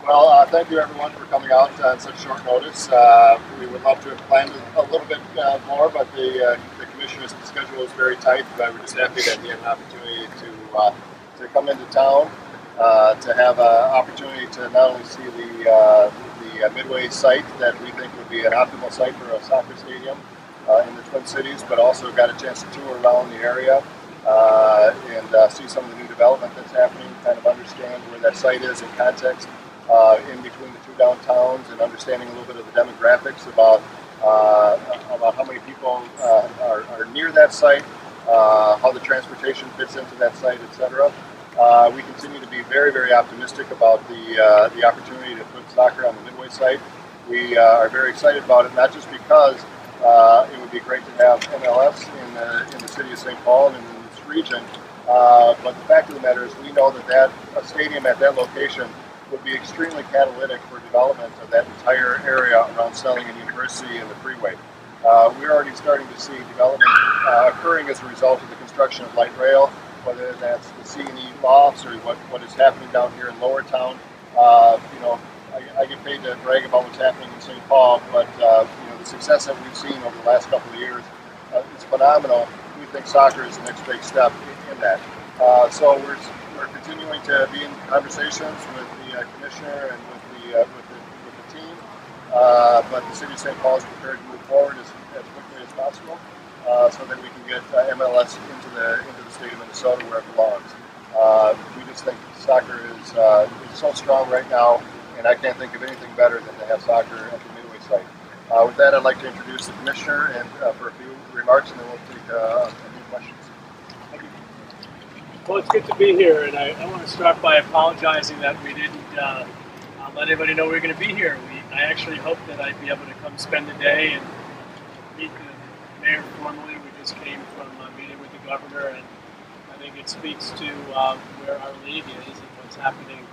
Well, thank you everyone for coming out on such short notice. We would love to have planned a little bit more, but the commissioner's schedule is very tight. We're just happy that he had an opportunity to come into town, to have an opportunity to not only see the Midway site that we think would be an optimal site for a soccer stadium in the Twin Cities, but also got a chance to tour around the area and see some of the new development that's happening, kind of understand where that site is in context. In between the two downtowns, and understanding a little bit of the demographics about how many people are near that site, how the transportation fits into that site, etc. We continue to be very, very optimistic about the opportunity to put soccer on the Midway site. We are very excited about it, not just because it would be great to have MLS in the city of St. Paul and in this region, but the fact of the matter is we know that a stadium at that location would be extremely catalytic for development of that entire area around Snelling and University and the freeway. We're already starting to see development occurring as a result of the construction of light rail, whether that's the C&E lofts or what is happening down here in Lower Town. I get paid to brag about what's happening in St. Paul, but the success that we've seen over the last couple of years is phenomenal. We think soccer is the next big step in that. So we're continuing to be in conversations with the commissioner and with the team, but the city of St. Paul is prepared to move forward as quickly as possible, so that we can get MLS into the state of Minnesota where it belongs. We just think soccer is so strong right now, and I can't think of anything better than to have soccer at the Midway site. With that, I'd like to introduce the commissioner and for a few remarks, and then we'll take a few questions. Thank you. Well, it's good to be here, and I want to start by apologizing that we didn't let anybody know we were going to be here. I actually hoped that I'd be able to come spend the day and meet the mayor formally. We just came from a meeting with the governor, and I think it speaks to where our league is and what's happening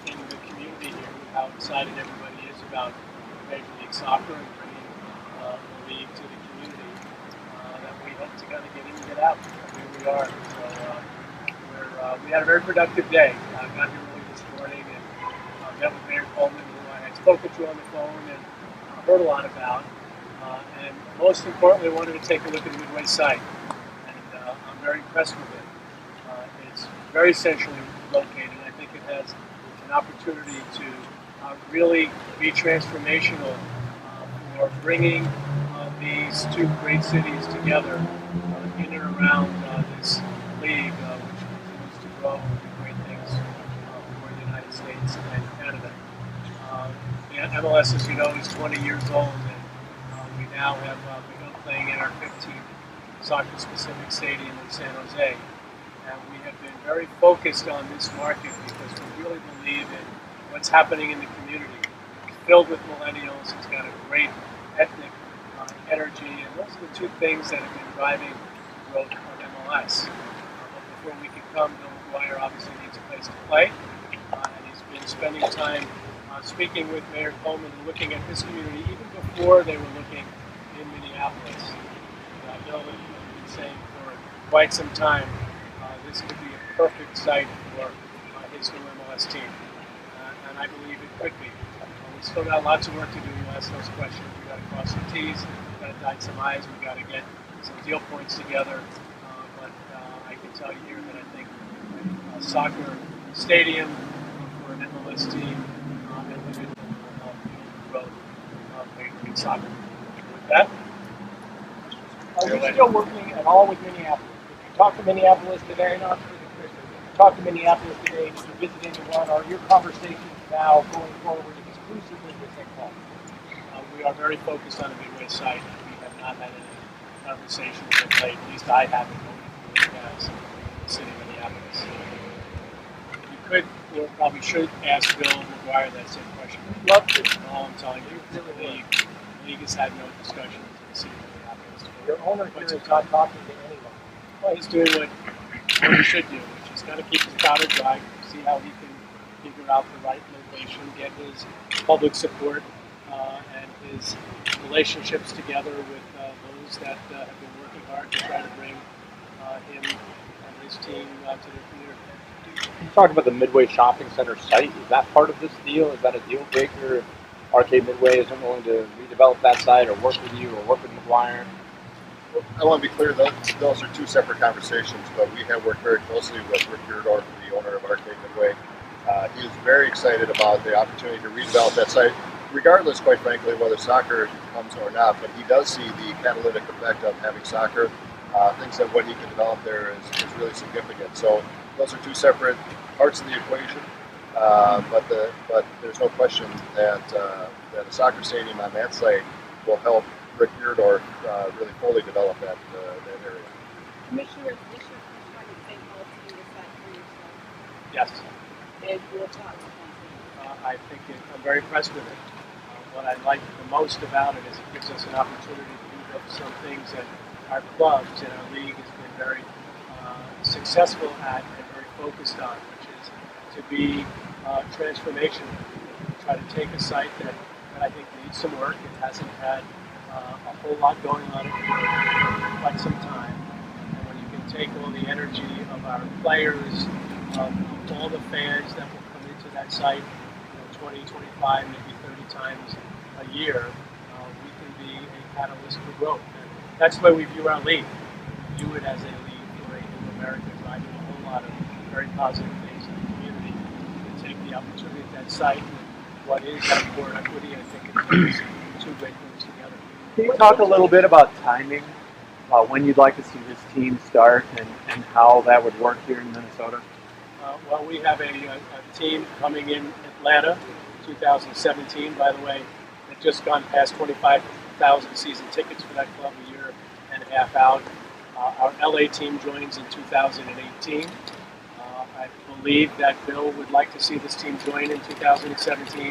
in the community here, how excited everybody is about Major League Soccer and bringing the league to the community that we hope to kind of get in and get out. Here we are. So we had a very productive day. I got here early this morning and met with Mayor Coleman, who I had spoken to on the phone and heard a lot about. And most importantly, wanted to take a look at the Midway site. And I'm very impressed with it. It's very centrally located. I think it has an opportunity to really be transformational for bringing these two great cities together in and around this league, which continues to grow and do great things for the United States and Canada. The MLS, as you know, is 20 years old, and we now have begun playing in our 15th soccer-specific stadium in San Jose. And we have been very focused on this market because we really believe in what's happening in the community. It's filled with millennials. It's got a great ethnic energy, and those are the two things that have been driving the growth of MLS. But before we could come, Bill McGuire obviously needs a place to play, and he's been spending time speaking with Mayor Coleman and looking at this community even before they were looking in Minneapolis. Bill has been saying for quite some time this could be a perfect site for his new MLS team, and I believe it could be. We've still got lots of work to do to ask those questions. We've got to cross some T's, we've got to dot some I's, we've got to get some deal points together. But I can tell you here that I think a soccer stadium for an MLS team and the good will help the growth of Major League Soccer. With that, are you still working at all with Minneapolis? If you talk to Minneapolis today, not for the Christmas, if you talk to Minneapolis today, if you're visiting the one, are your conversations now going forward exclusively with St. Paul? We are very focused on the Midway site. We have not had any conversations with late. At least I haven't. Nobody really has in the city of Minneapolis. You could, or probably should, ask Bill McGuire that same question. We'd love to. All I'm telling you, the league has had no discussions in the city of Minneapolis. Your owner here is not talking to anyone. Well, he's doing what he should do, which is kind of keep his powder dry, see how he can figure out the right location, get his public support and his relationships together with those that have been working hard to try to bring him and his team to the community. you talk about the Midway Shopping Center site? Is that part of this deal? Is that a deal breaker if Arcade Midway isn't willing to redevelop that site or work with you or work with McGuire? I want to be clear that those are two separate conversations, but we have worked very closely with Rick Beardorf, the owner of Arcade Midway. He is very excited about the opportunity to redevelop that site, regardless, quite frankly, whether soccer comes or not. But he does see the catalytic effect of having soccer. Thinks that what he can develop there is really significant. So those are two separate parts of the equation. But there's no question that that a soccer stadium on that site will help Rick Beardorf really fully develop that area. Commissioner, this your first time in St. Paul to decide for yourself? Yes, And your thoughts on I think I'm very impressed with it. What I like the most about it is it gives us an opportunity to do some things that our clubs and our league has been very successful at and very focused on, which is to be transformational. Try to take a site that I think needs some work. It hasn't had a whole lot going on it for quite some time. And when you can take all the energy of our players, of all the fans that will come into that site, 20, 25, maybe 30 times a year, we can be a catalyst for growth. And that's the way we view our league. We view it as a league for a new America, driving a whole lot of very positive things in the community. To take the opportunity at that site and what is our core equity, I think it brings two great things together. Can you talk a little bit about timing, when you'd like to see this team start and how that would work here in Minnesota? Well, we have a team coming in Atlanta, 2017. By the way, they've just gone past 25,000 season tickets for that club a year and a half out. Our LA team joins in 2018. I believe that Bill would like to see this team join in 2017.